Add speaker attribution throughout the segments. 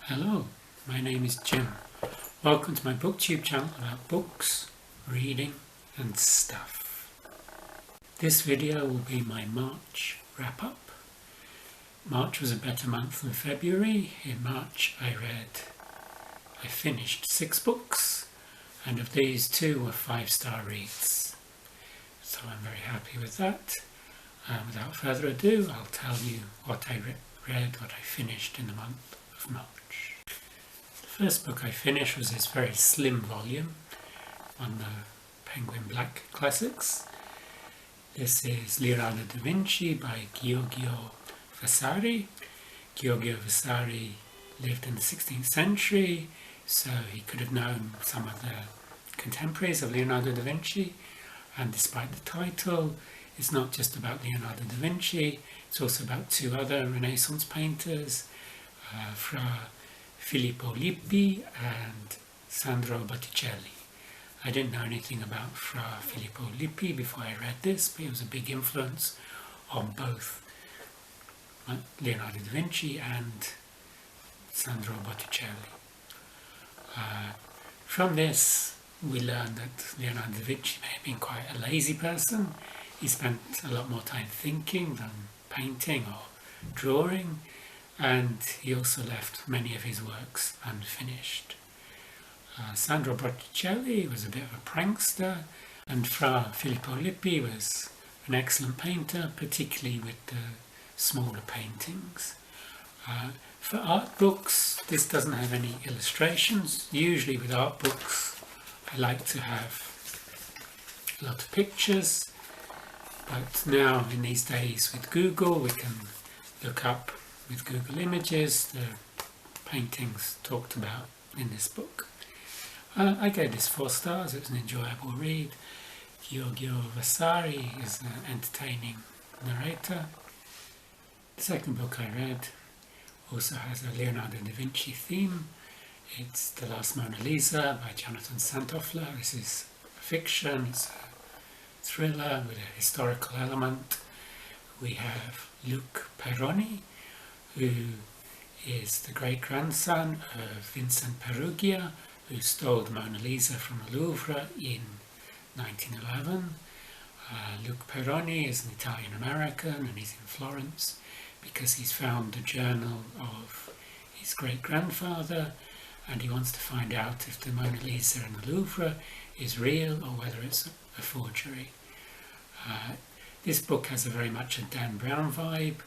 Speaker 1: Hello, my name is Jim. Welcome to my booktube channel about books, reading and stuff. This video will be my March wrap-up. March was a better month than February. In March I finished 6 books, and of these 2 were 5-star reads. So I'm very happy with that. Without further ado, I'll tell you what I read, what I finished in the month of March. The first book I finished was this very slim volume on the Penguin Black Classics. This is Leonardo da Vinci by Giorgio Vasari. Giorgio Vasari lived in the 16th century, so he could have known some of the contemporaries of Leonardo da Vinci, and despite the title, it's not just about Leonardo da Vinci, it's also about 2 other Renaissance painters, Fra Filippo Lippi and Sandro Botticelli. I didn't know anything about Fra Filippo Lippi before I read this, but he was a big influence on both Leonardo da Vinci and Sandro Botticelli. From this, we learn that Leonardo da Vinci may have been quite a lazy person. He spent a lot more time thinking than painting or drawing, and he also left many of his works unfinished. Sandro Botticelli was a bit of a prankster, and Fra Filippo Lippi was an excellent painter, particularly with the smaller paintings. For art books, this doesn't have any illustrations. Usually with art books, I like to have a lot of pictures, but now in these days with Google, we can look up with Google Images the paintings talked about in this book. I gave this 4 stars. It was an enjoyable read. Giorgio Vasari is an entertaining narrator. The second book I read also has a Leonardo da Vinci theme. It's The Last Mona Lisa by Jonathan Santlofer. This is fiction, it's a thriller with a historical element. We have Luc Perroni, who is the great-grandson of Vincent Perugia, who stole the Mona Lisa from the Louvre in 1911. Luc Perroni is an Italian-American, and he's in Florence because he's found the journal of his great-grandfather, and he wants to find out if the Mona Lisa in the Louvre is real or whether it's a forgery. This book has a very much a Dan Brown vibe,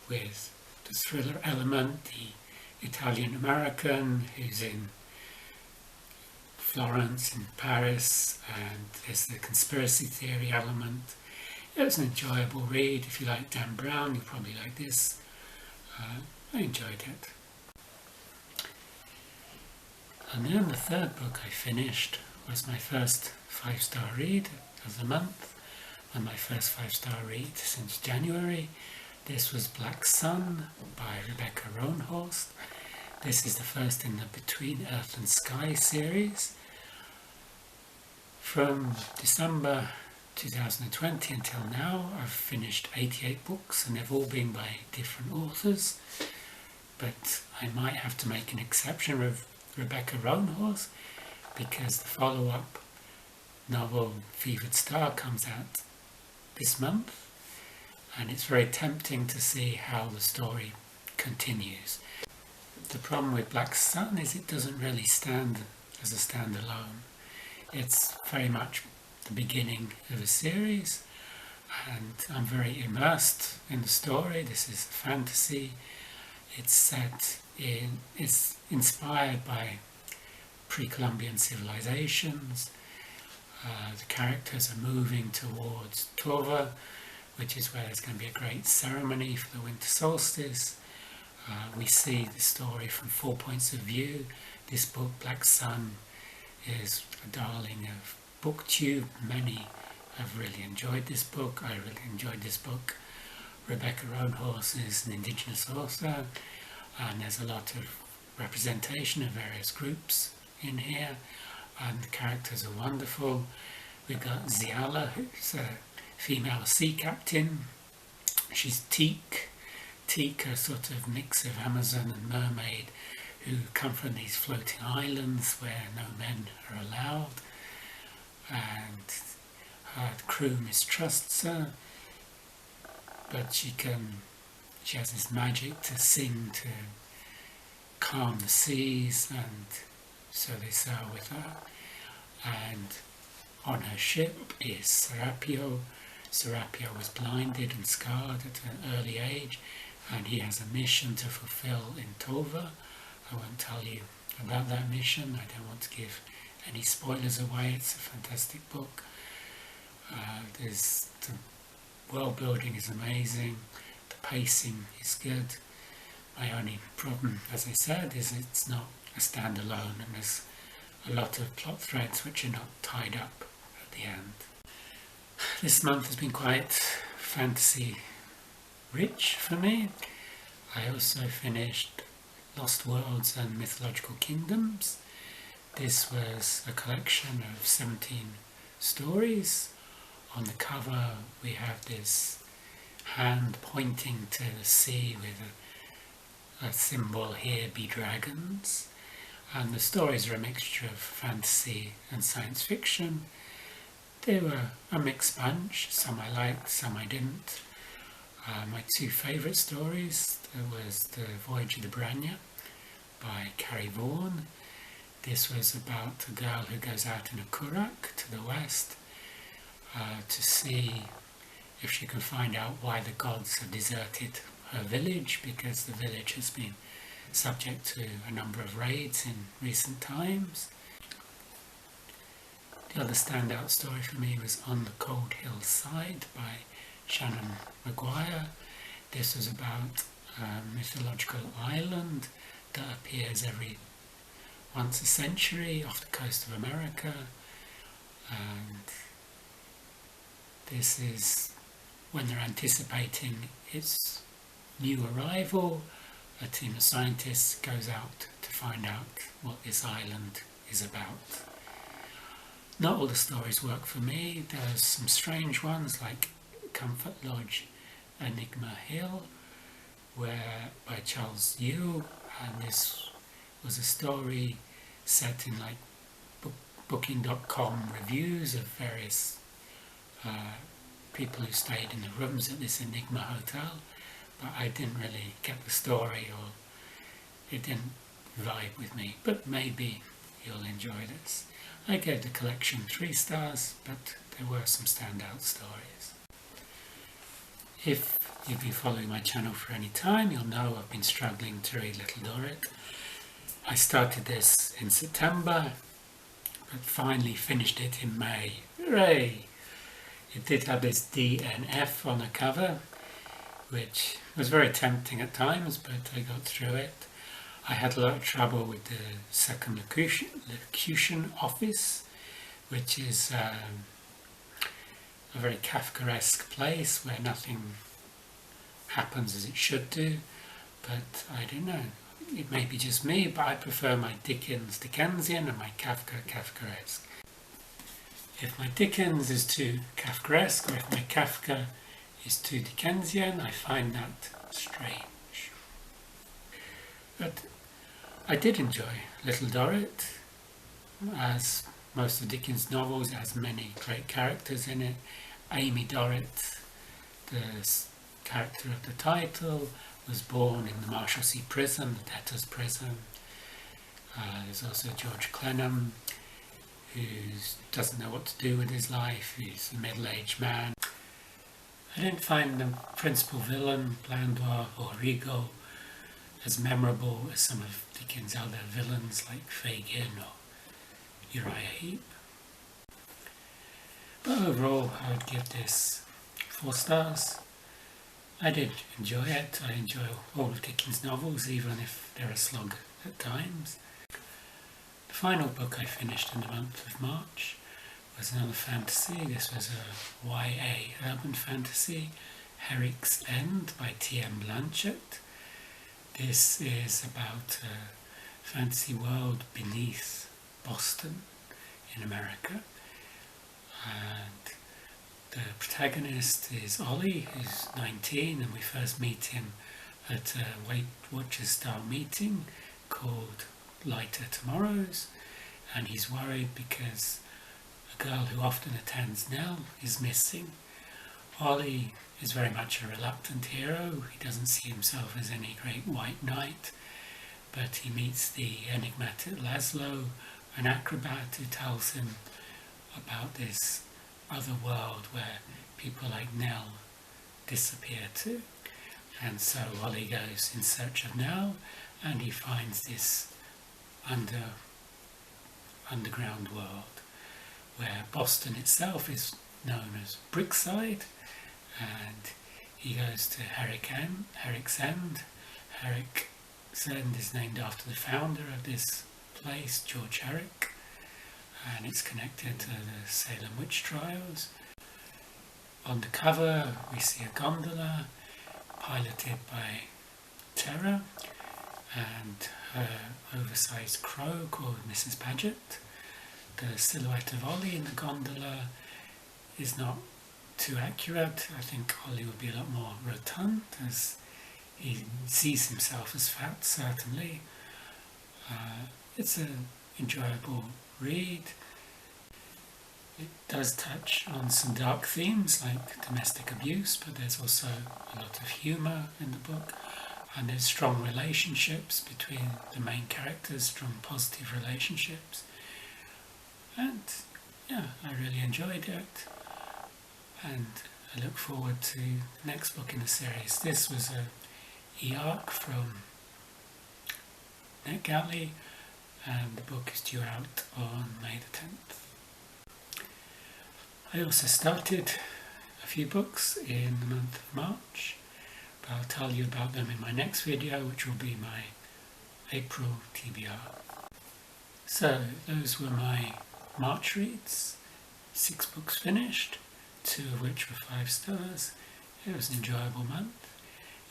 Speaker 1: with the thriller element, the Italian-American who's in Florence, in Paris, and there's the conspiracy theory element. It was an enjoyable read. If you like Dan Brown, you'll probably like this. I enjoyed it. And then the third book I finished was my first 5-star read of the month, and my first 5-star read since January. This was Black Sun by Rebecca Roanhorse. This is the first in the Between Earth and Sky series. From December 2020 until now, I've finished 88 books, and they've all been by different authors. But I might have to make an exception with Rebecca Roanhorse, because the follow-up novel Fevered Star comes out this month, and it's very tempting to see how the story continues. The problem with Black Sun is it doesn't really stand as a standalone. It's very much the beginning of a series, and I'm very immersed in the story. This is fantasy. It's inspired by pre-Columbian civilizations. The characters are moving towards Tova, which is where there's going to be a great ceremony for the winter solstice. We see the story from 4 points of view. This book, Black Sun, is a darling of booktube. Many have really enjoyed this book. I really enjoyed this book. Rebecca Roanhorse is an Indigenous author, and there's a lot of representation of various groups in here, and the characters are wonderful. We've got Ziala, who's a female sea captain. She's Teak, a sort of mix of Amazon and mermaid, who who come from these floating islands where no men are allowed, and her crew mistrusts her, but she has this magic to sing to calm the seas, and so they sail with her. And on her ship is Serapio. Serapio was blinded and scarred at an early age, and he has a mission to fulfill in Tova. I won't tell you about that mission. I don't want to give any spoilers away. It's a fantastic book. The world building is amazing. The pacing is good. My only problem, as I said, is it's not a standalone, and there's a lot of plot threads which are not tied up at the end. This month has been quite fantasy rich for me. I also finished Lost Worlds and Mythological Kingdoms. This was a collection of 17 stories. On the cover we have this hand pointing to the sea with a symbol, "Here be dragons." And the stories are a mixture of fantasy and science fiction. They were a mixed bunch. Some I liked, some I didn't. My two favourite stories was The Voyage of the Branya by Carrie Vaughan. This was about a girl who goes out in a currach to the west to see if she can find out why the gods have deserted her village, because the village has been subject to a number of raids in recent times. The other standout story for me was On the Cold Hillside by Shannon Maguire. This was about a mythological island that appears once a century off the coast of America, and this is when they're anticipating its new arrival. A team of scientists goes out to find out what this island is about. Not all the stories work for me. There's some strange ones like Comfort Lodge, Enigma Hill, by Charles Yule, and this was a story set in like booking.com reviews of various people who stayed in the rooms at this Enigma hotel, but I didn't really get the story, or it didn't vibe with me, but maybe you'll enjoy this. I gave the collection 3 stars, but there were some standout stories. If you've been following my channel for any time, you'll know I've been struggling to read Little Dorrit. I started this in September, but finally finished it in May. Hooray! It did have this D and F on the cover, which was very tempting at times, but I got through it. I had a lot of trouble with the circumlocution office, which is a very Kafkaesque place where nothing happens as it should do, but I don't know. It may be just me, but I prefer my Dickens Dickensian and my Kafka Kafkaesque. If my Dickens is too Kafkaesque, or if my Kafka is too Dickensian, I find that strange. But I did enjoy Little Dorrit. As most of Dickens' novels, it has many great characters in it. Amy Dorrit, the character of the title, was born in the Marshalsea prison, the debtor's prison. There's also George Clenham, who doesn't know what to do with his life. He's a middle-aged man. I didn't find the principal villain, Blandois or Rigaud, as memorable as some of Dickens' other villains like Fagin or Uriah Heep. But overall, I would give this 4 stars. I did enjoy it. I enjoy all of Dickens' novels, even if they're a slog at times. The final book I finished in the month of March was another fantasy. This was a YA urban fantasy, Herrick's End by T.M. Blanchet. This is about a fantasy world beneath Boston in America. And the protagonist is Ollie, who's 19, and we first meet him at a Weight Watchers style meeting called Lighter Tomorrows, and he's worried because a girl who often attends Nell is missing. Ollie is very much a reluctant hero. He doesn't see himself as any great white knight, but he meets the enigmatic Laszlo, an acrobat who tells him about this other world where people like Nell disappear to. And so Ollie goes in search of Nell, and he finds this underground world where Boston itself is known as Brickside, and he goes to Herrick's End. Herrick's End is named after the founder of this place, George Herrick, and it's connected to the Salem witch trials. On the cover we see a gondola piloted by Terra and her oversized crow called Mrs. Paget. The silhouette of Ollie in the gondola is not too accurate. I think Ollie would be a lot more rotund, as he sees himself as fat, certainly. It's an enjoyable read. It does touch on some dark themes like domestic abuse, but there's also a lot of humour in the book, and there's strong relationships between the main characters, strong positive relationships. And yeah, I really enjoyed it, and I look forward to the next book in the series. This was a e-arc from NetGalley, and the book is due out on May the 10th. I also started a few books in the month of March, but I'll tell you about them in my next video, which will be my April TBR. So those were my March reads. 6 books finished, 2 of which were 5 stars. It was an enjoyable month.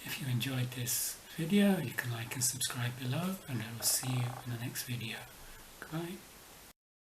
Speaker 1: If you enjoyed this video, you can like and subscribe below, and I will see you in the next video. Goodbye.